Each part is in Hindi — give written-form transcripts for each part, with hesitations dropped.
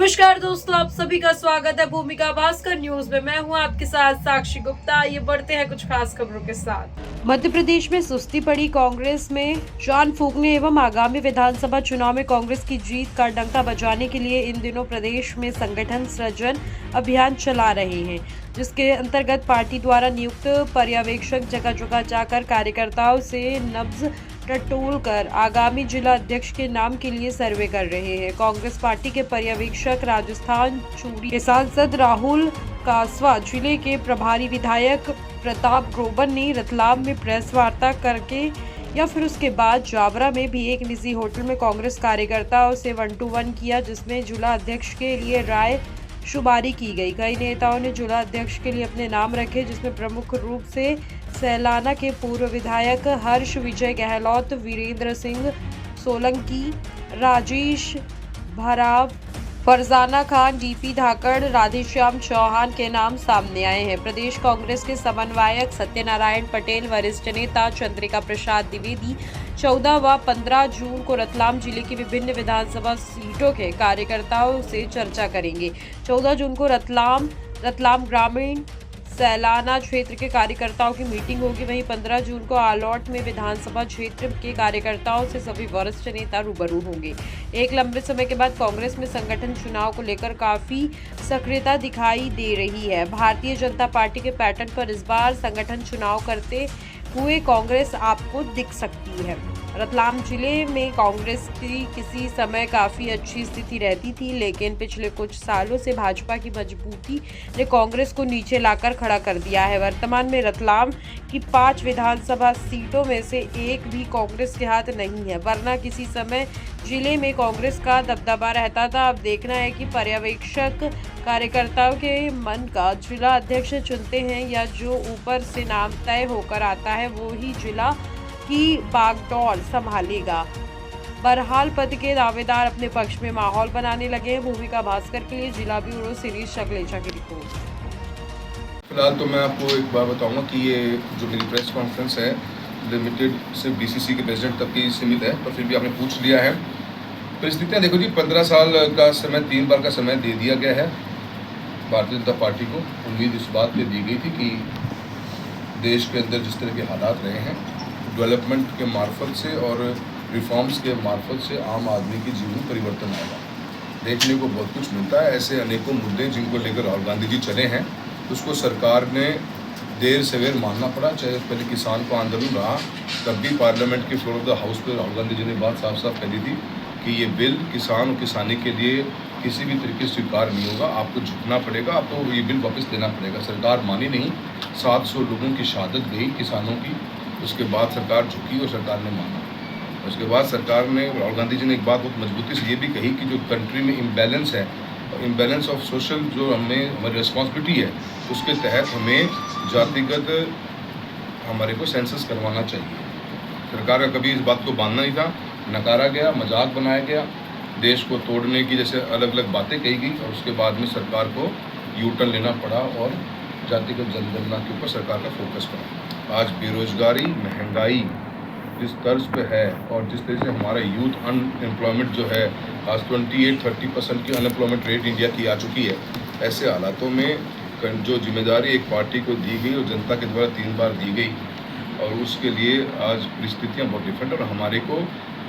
नमस्कार दोस्तों, आप सभी का स्वागत है भूमिका भास्कर न्यूज में। मैं हूं आपके साथ साक्षी गुप्ता। ये बढ़ते हैं कुछ खास खबरों के साथ। मध्य प्रदेश में सुस्ती पड़ी कांग्रेस में जान फूंकने एवं आगामी विधानसभा चुनाव में कांग्रेस की जीत का डंका बजाने के लिए इन दिनों प्रदेश में संगठन सृजन अभियान चला रहे हैं, जिसके अंतर्गत पार्टी द्वारा नियुक्त पर्यवेक्षक जगह जगह जाकर कार्यकर्ताओं से नब्ज टटोल कर आगामी जिला अध्यक्ष के नाम के लिए सर्वे कर रहे हैं। कांग्रेस पार्टी के पर्यवेक्षक राजस्थान चूड़ी के सांसद राहुल कासवा, जिले के प्रभारी विधायक प्रताप ग्रोवर ने रतलाम में प्रेस वार्ता करके या फिर उसके बाद जावरा में भी एक निजी होटल में कांग्रेस कार्यकर्ताओं से 1-to-1 किया, जिसमें जिला अध्यक्ष के लिए राय शुमारी की गई। कई नेताओं ने जिला अध्यक्ष के लिए अपने नाम रखे, जिसमें प्रमुख रूप से सैलाना के पूर्व विधायक हर्ष विजय गहलोत, वीरेंद्र सिंह सोलंकी, राजेश भराव, फरजाना खान, डीपी धाकड़, राधेश्याम चौहान के नाम सामने आए हैं। प्रदेश कांग्रेस के समन्वयक सत्यनारायण पटेल, वरिष्ठ नेता चंद्रिका प्रसाद द्विवेदी 14 व 15 जून को रतलाम जिले की विभिन्न विधानसभा सीटों के कार्यकर्ताओं से चर्चा करेंगे। 14 जून को रतलाम ग्रामीण सैलाना क्षेत्र के कार्यकर्ताओं की मीटिंग होगी। वहीं 15 जून को आलौट में विधानसभा क्षेत्र के कार्यकर्ताओं से सभी वरिष्ठ नेता रूबरू होंगे। एक लंबे समय के बाद कांग्रेस में संगठन चुनाव को लेकर काफी सक्रियता दिखाई दे रही है। भारतीय जनता पार्टी के पैटर्न पर इस बार संगठन चुनाव करते हुए कांग्रेस आपको दिख सकती है। रतलाम जिले में कांग्रेस की किसी समय काफ़ी अच्छी स्थिति रहती थी, लेकिन पिछले कुछ सालों से भाजपा की मजबूती ने कांग्रेस को नीचे लाकर खड़ा कर दिया है। वर्तमान में रतलाम की 5 विधानसभा सीटों में से एक भी कांग्रेस के हाथ नहीं है, वरना किसी समय जिले में कांग्रेस का दबदबा रहता था। अब देखना है कि पर्यवेक्षक कार्यकर्ताओं के मन का जिला अध्यक्ष चुनते हैं या जो ऊपर से नाम तय होकर आता है वो ही जिला की बागडोर संभालेगा। बहरहाल पद के दावेदार अपने पक्ष में माहौल बनाने लगे हैं। भूमिका भास्कर के लिए जिला ब्यूरो सीरीज शक्लेचा की रिपोर्ट। फिलहाल तो मैं आपको एक बार बताऊंगा कि ये जो मेरी प्रेस कॉन्फ्रेंस है लिमिटेड सिर्फ बीसीसी के प्रेसिडेंट तक ही सीमित है, पर फिर भी आपने पूछ लिया है। परिस्थितियाँ देखो जी, 15 साल का समय 3 बार का समय दे दिया गया है भारतीय जनता पार्टी को। उम्मीद इस बात पे दी गई थी कि देश के अंदर जिस तरह के हालात रहे हैं, डेवलपमेंट के मार्फत से और रिफॉर्म्स के मार्फत से आम आदमी के जीवन में परिवर्तन आएगा। देखने को बहुत कुछ मिलता है। ऐसे अनेकों मुद्दे जिनको लेकर राहुल गांधी जी चले हैं, उसको सरकार ने देर सवेर मानना पड़ा। चाहे पहले किसान को आंदोलन रहा, तब भी पार्लियामेंट के फ्लोर ऑफ द हाउस पर राहुल गांधी जी ने बात साफ साफ कही थी कि ये बिल किसान और किसानी के लिए किसी भी तरीके से स्वीकार नहीं होगा, आपको झुकना पड़ेगा, आपको ये बिल वापस देना पड़ेगा। सरकार मानी नहीं, 700 लोगों की शहादत गई किसानों की। उसके बाद सरकार झुकी और सरकार ने माना। उसके बाद सरकार ने, राहुल गांधी जी ने एक बात बहुत मजबूती से ये भी कही कि जो कंट्री में इम्बैलेंस है, इम्बैलेंस ऑफ सोशल जो हमारी रिस्पॉन्सिबिलिटी है, उसके तहत हमें जातिगत हमारे को सेंसस करवाना चाहिए। सरकार का कभी इस बात को मानना नहीं था, नकारा गया, मजाक बनाया गया, देश को तोड़ने की जैसे अलग अलग बातें कही गई और उसके बाद में सरकार को यू टर्न लेना पड़ा और जातिगत जनगणना के ऊपर सरकार का फोकस पड़ा। आज बेरोजगारी, महंगाई जिस तर्ज पे है और जिस तरह से हमारा यूथ अनएम्प्लॉयमेंट जो है, आज 28-30% की अनएम्प्लॉयमेंट रेट इंडिया की आ चुकी है। ऐसे हालातों में जो जिम्मेदारी एक पार्टी को दी गई और जनता के द्वारा 3 बार दी गई, और उसके लिए आज परिस्थितियाँ बहुत डिफरेंट। और हमारे को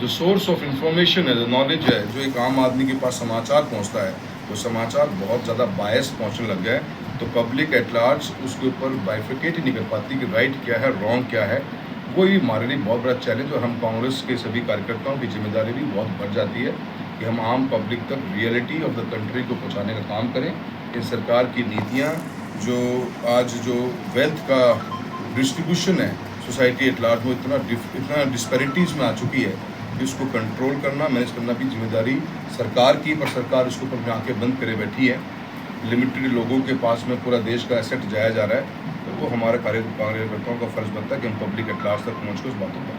जो सोर्स ऑफ इंफॉर्मेशन है, जो नॉलेज है, जो एक आम आदमी के पास समाचार पहुंचता है, वो समाचार बहुत ज़्यादा बायस पहुंचने लग गया है। तो पब्लिक एट लार्ज उसके ऊपर बाइफिकेट ही नहीं कर पाती कि राइट क्या है, रॉन्ग क्या है। वो ही हमारे लिए बहुत बड़ा चैलेंज। और हम कांग्रेस के सभी कार्यकर्ताओं की जिम्मेदारी भी बहुत बढ़ जाती है कि हम आम पब्लिक तक रियलिटी ऑफ द कंट्री को पहुँचाने का काम करें। इन सरकार की नीतियाँ जो आज जो वेल्थ का डिस्ट्रीब्यूशन है सोसाइटी एट लार्ज, वो इतना डिस्पैरिटीज़ में आ चुकी है कि उसको कंट्रोल करना, मैनेज करना भी जिम्मेदारी सरकार की, पर सरकार उसके ऊपर आंखें बंद करे बैठी है। लिमिटेड लोगों के पास में पूरा देश का एसेट जाया जा रहा है। तो वो हमारे कार्यकर्ताओं का फर्ज बनता है कि हम पब्लिक एट लार्ज तक पहुँच कर उस बातों पर